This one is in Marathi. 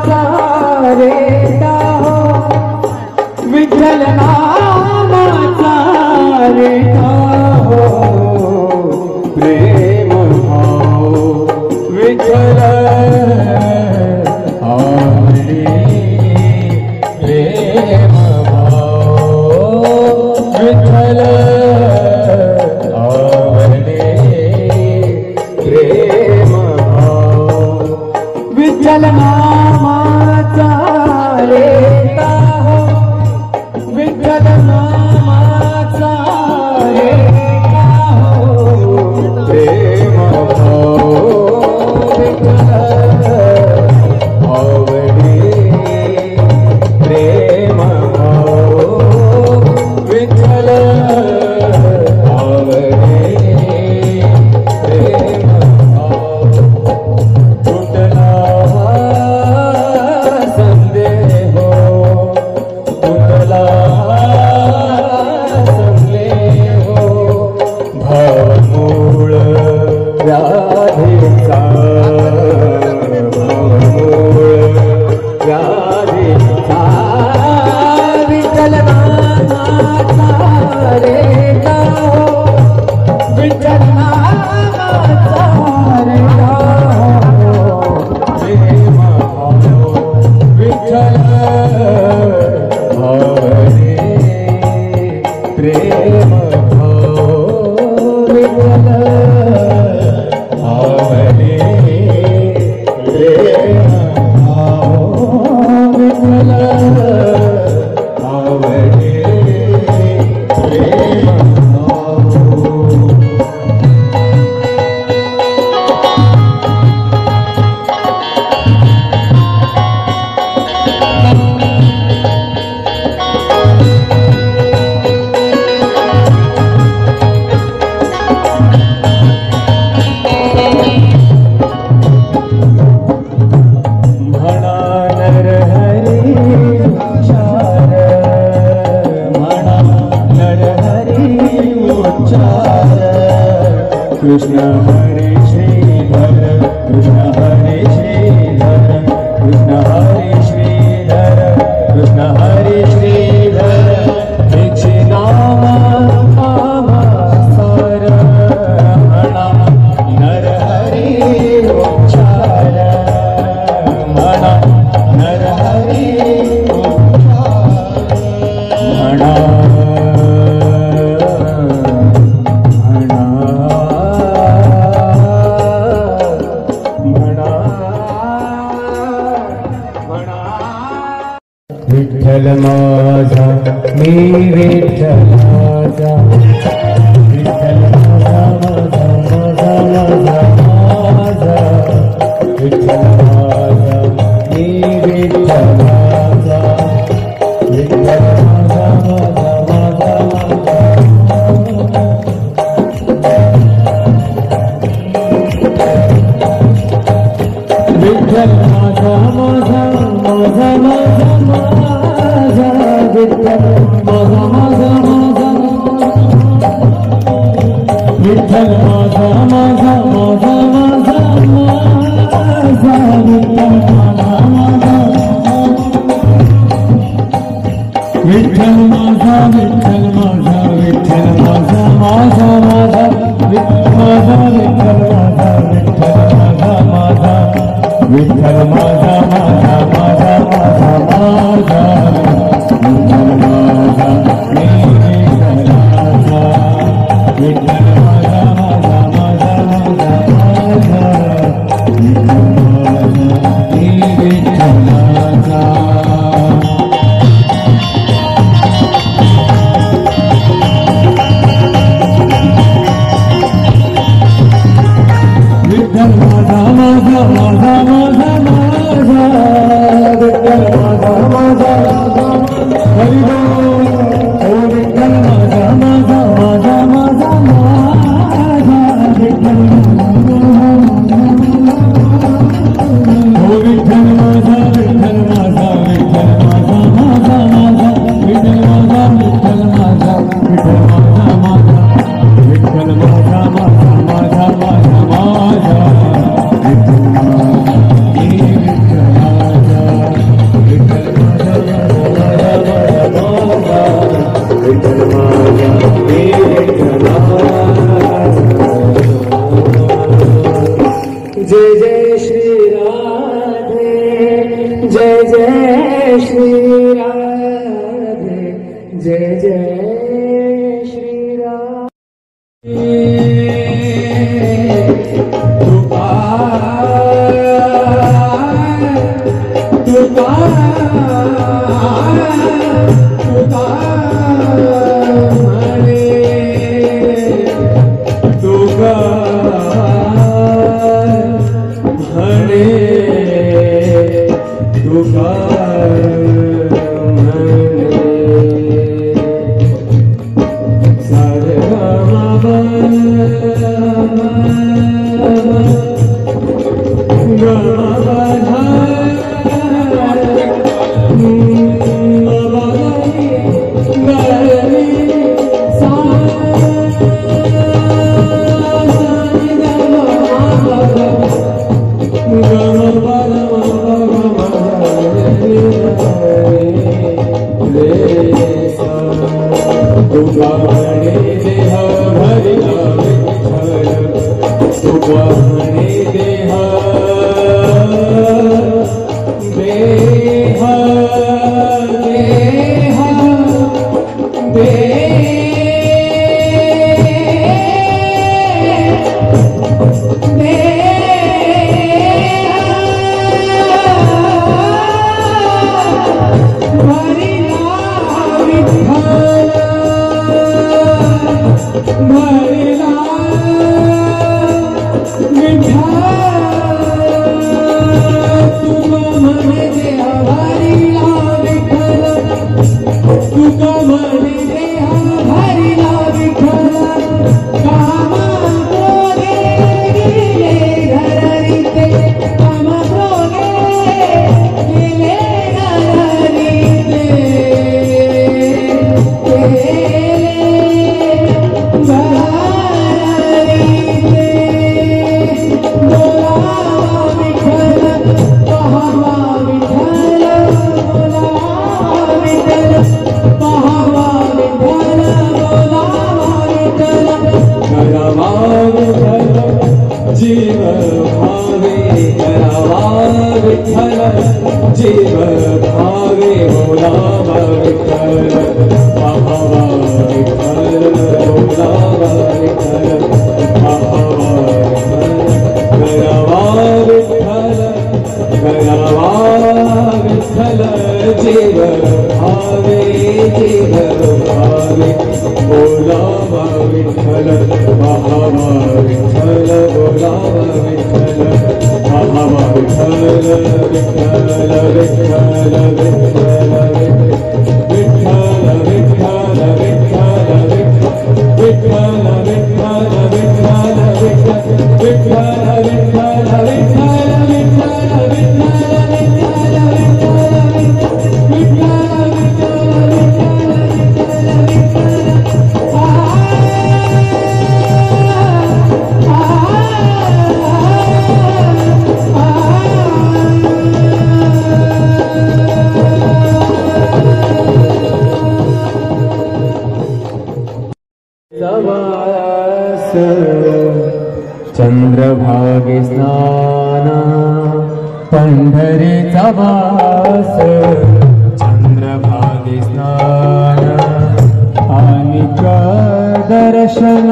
नामाचा रेटा हो विठ्ठल नामाचा रेटा हो प्रेम भाव विठ्ठल आवडे प्रेम भाव विठ्ठल आवडे प्रेम भाव विठ्ठल नामाचा रेटा हो विठ्ठल नामाचा रेटा हो प्रेम भाव विठ्ठल आवडे प्रेम भाव विठ्ठल आवडे प्रेम भाव तुटला संदेह तुटला संदेह भावमूळ व्याधीचा भावमूळ व्याधीचा विठ्ठल नामाचा रेटा हो विठ्ठल नामाचा रेटा हो प्रेम भाव विठ्ठल आवडे प्रेम भाव विठ्ठल आवडे प्रेम भाव विठ्ठल आवडे प्रेम भाव म्हणा नरहरी उच्चार म्हणा नरहरी उच्चार कृष्ण हरे श्रीधर कृष्ण हरे श्रीधर कृष्ण हरे श्रीधर कृष्ण हरे श्रीधर तिचे नाम सार म्हणा नरहरी उच्चार म्हणा नरहरी उच्चार म्हणा विठ्ठल माझा मी विठ्ठलाचा विठ्ठल माझा माझा माझा माझा माझा विठ्ठल माझा मी विठ्ठलाचा विठ्ठल माझा माझा माझा माझा विठ्ठल माझा माझा माझा माझा माझा विठ्ठल माझा माझा माझा विठ्ठल माझा माझा माझा माझा माझा विठ्ठल माझा माझा विठ्ठल माझा विठ्ठल माझा विठ्ठल माझा माझा माझा विठ्ठल माझा विठ्ठल माझा विठ्ठल माझा माझा विठ्ठल माझा माझा माझा माझा माझा विठ्ठल माझा मी विठ्ठलाचा विठ्ठल माझा माझा माझा माझा जय जय श्री राधे जय जय श्री राधे जीव भावे बोलावा विठ्ठल पाहावा विठ्ठल बोलावा विठ्ठल पाहावा विठ्ठल करावा विठ्ठल जीव भावे बोलावा विठ्ठल पाहावा विठ्ठल बोलावा विठ्ठल पाहावा विठ्ठल विठ्ठल विठ्ठल विठ्ठल विठ्ठल विठ्ठल विठ्ठल चंद्रभागे स्नान पंढरीचा वास चंद्रभागे स्नान आणि दर्शन